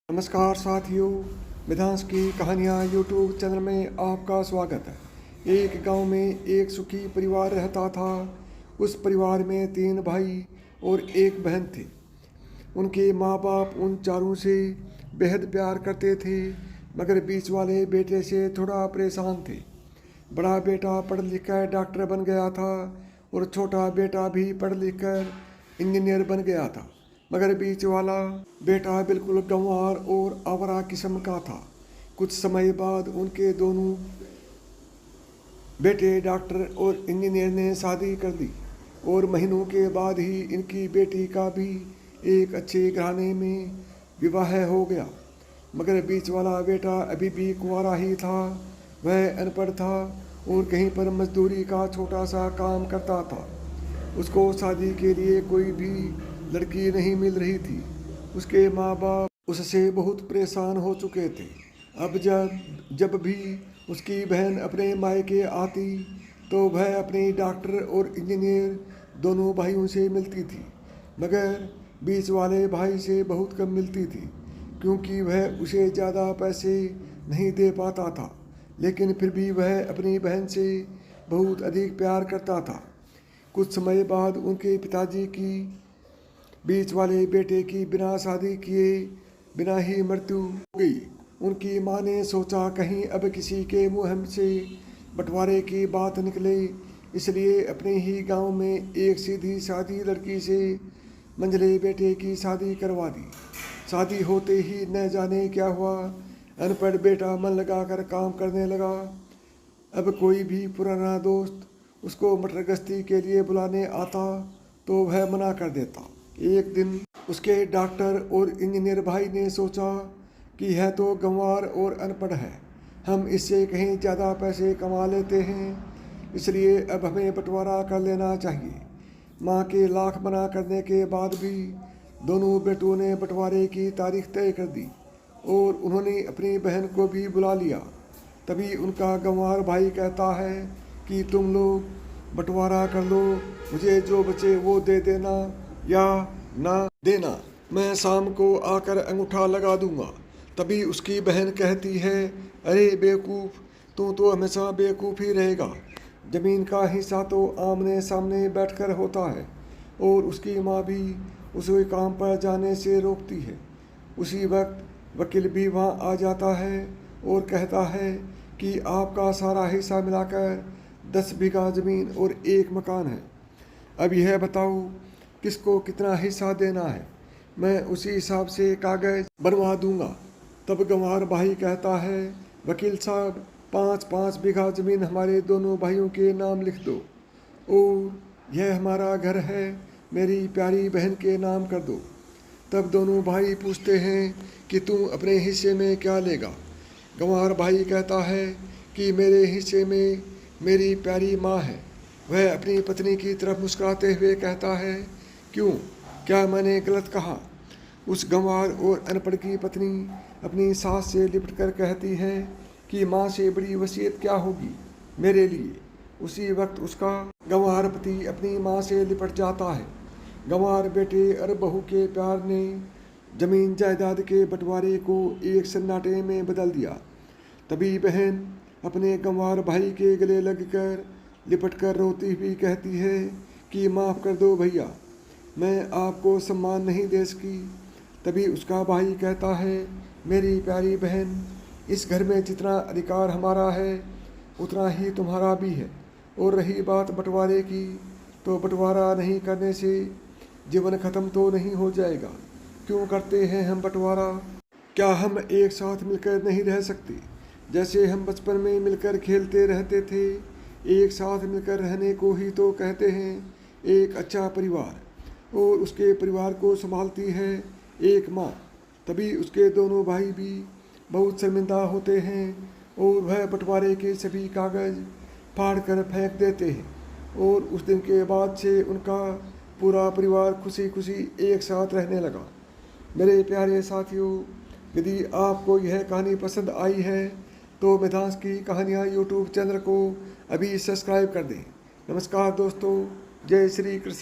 नमस्कार साथियों, मिधांस की कहानियाँ यूट्यूब चैनल में आपका स्वागत है। एक गांव में एक सुखी परिवार रहता था। उस परिवार में 3 भाई और एक बहन थे। उनके माँ बाप उन चारों से बेहद प्यार करते थे, मगर बीच वाले बेटे से थोड़ा परेशान थे। बड़ा बेटा पढ़ लिख कर डॉक्टर बन गया था और छोटा बेटा भी पढ़ लिख कर इंजीनियर बन गया था, मगर बीच वाला बेटा बिल्कुल गंवार और आवारा किस्म का था। कुछ समय बाद उनके दोनों बेटे डॉक्टर और इंजीनियर ने शादी कर दी और महीनों के बाद ही इनकी बेटी का भी एक अच्छे घराने में विवाह हो गया। मगर बीच वाला बेटा अभी भी कुंवारा ही था। वह अनपढ़ था और कहीं पर मजदूरी का छोटा सा काम करता था। उसको शादी के लिए कोई भी लड़की नहीं मिल रही थी। उसके माँ बाप उससे बहुत परेशान हो चुके थे। अब जब भी उसकी बहन अपने मायके आती तो वह अपने डॉक्टर और इंजीनियर दोनों भाइयों से मिलती थी, मगर बीच वाले भाई से बहुत कम मिलती थी, क्योंकि वह उसे ज़्यादा पैसे नहीं दे पाता था। लेकिन फिर भी वह अपनी बहन से बहुत अधिक प्यार करता था। कुछ समय बाद उनके पिताजी की बीच वाले बेटे की बिना शादी किए बिना ही मृत्यु हो गई। उनकी माँ ने सोचा कहीं अब किसी के मुँह से बंटवारे की बात निकले, इसलिए अपने ही गांव में एक सीधी सादी लड़की से मंझले बेटे की शादी करवा दी। शादी होते ही न जाने क्या हुआ, अनपढ़ बेटा मन लगाकर काम करने लगा। अब कोई भी पुराना दोस्त उसको मटर गश्ती के लिए बुलाने आता तो वह मना कर देता। एक दिन उसके डॉक्टर और इंजीनियर भाई ने सोचा कि यह तो गंवार और अनपढ़ है, हम इससे कहीं ज़्यादा पैसे कमा लेते हैं, इसलिए अब हमें बंटवारा कर लेना चाहिए। माँ के लाख मना करने के बाद भी दोनों बेटों ने बंटवारे की तारीख तय कर दी और उन्होंने अपनी बहन को भी बुला लिया। तभी उनका गंवार भाई कहता है कि तुम लोग बंटवारा कर लो, मुझे जो बचे वो दे देना या ना देना, मैं शाम को आकर अंगूठा लगा दूंगा। तभी उसकी बहन कहती है, अरे बेवकूफ़, तू तो हमेशा बेवकूफ़ ही रहेगा। ज़मीन का हिस्सा तो आमने सामने बैठकर होता है। और उसकी माँ भी उसे काम पर जाने से रोकती है। उसी वक्त वकील भी वहाँ आ जाता है और कहता है कि आपका सारा हिस्सा मिलाकर 10 बीघा ज़मीन और 1 मकान है। अब यह बताओ किसको कितना हिस्सा देना है, मैं उसी हिसाब से कागज़ बनवा दूंगा। तब गंवार भाई कहता है, वकील साहब 5-5 बीघा ज़मीन हमारे दोनों भाइयों के नाम लिख दो और यह हमारा घर है, मेरी प्यारी बहन के नाम कर दो। तब दोनों भाई पूछते हैं कि तू अपने हिस्से में क्या लेगा। गंवार भाई कहता है कि मेरे हिस्से में मेरी प्यारी माँ है। वह अपनी पत्नी की तरफ मुस्कुराते हुए कहता है, क्यों, क्या मैंने गलत कहा? उस गंवार और अनपढ़ की पत्नी अपनी सास से लिपट कर कहती है कि माँ से बड़ी वसीयत क्या होगी मेरे लिए। उसी वक्त उसका गंवार पति अपनी माँ से लिपट जाता है। गंवार बेटे और बहू के प्यार ने जमीन जायदाद के बंटवारे को एक सन्नाटे में बदल दिया। तभी बहन अपने गंवार भाई के गले लगकर लिपट कर रोती हुई कहती है कि माफ़ कर दो भैया, मैं आपको सम्मान नहीं दे सकी। तभी उसका भाई कहता है, मेरी प्यारी बहन, इस घर में जितना अधिकार हमारा है उतना ही तुम्हारा भी है। और रही बात बंटवारे की, तो बंटवारा नहीं करने से जीवन खत्म तो नहीं हो जाएगा। क्यों करते हैं हम बंटवारा? क्या हम एक साथ मिलकर नहीं रह सकते? जैसे हम बचपन में मिलकर खेलते रहते थे। एक साथ मिलकर रहने को ही तो कहते हैं एक अच्छा परिवार। और उसके परिवार को संभालती है एक माँ। तभी उसके दोनों भाई भी बहुत शर्मिंदा होते हैं और वह बंटवारे के सभी कागज़ फाड़ कर फेंक देते हैं। और उस दिन के बाद से उनका पूरा परिवार खुशी खुशी एक साथ रहने लगा। मेरे प्यारे साथियों, यदि आपको यह कहानी पसंद आई है तो मिधांस की कहानियाँ यूट्यूब चैनल को अभी सब्सक्राइब कर दें। नमस्कार दोस्तों, जय श्री कृष्ण।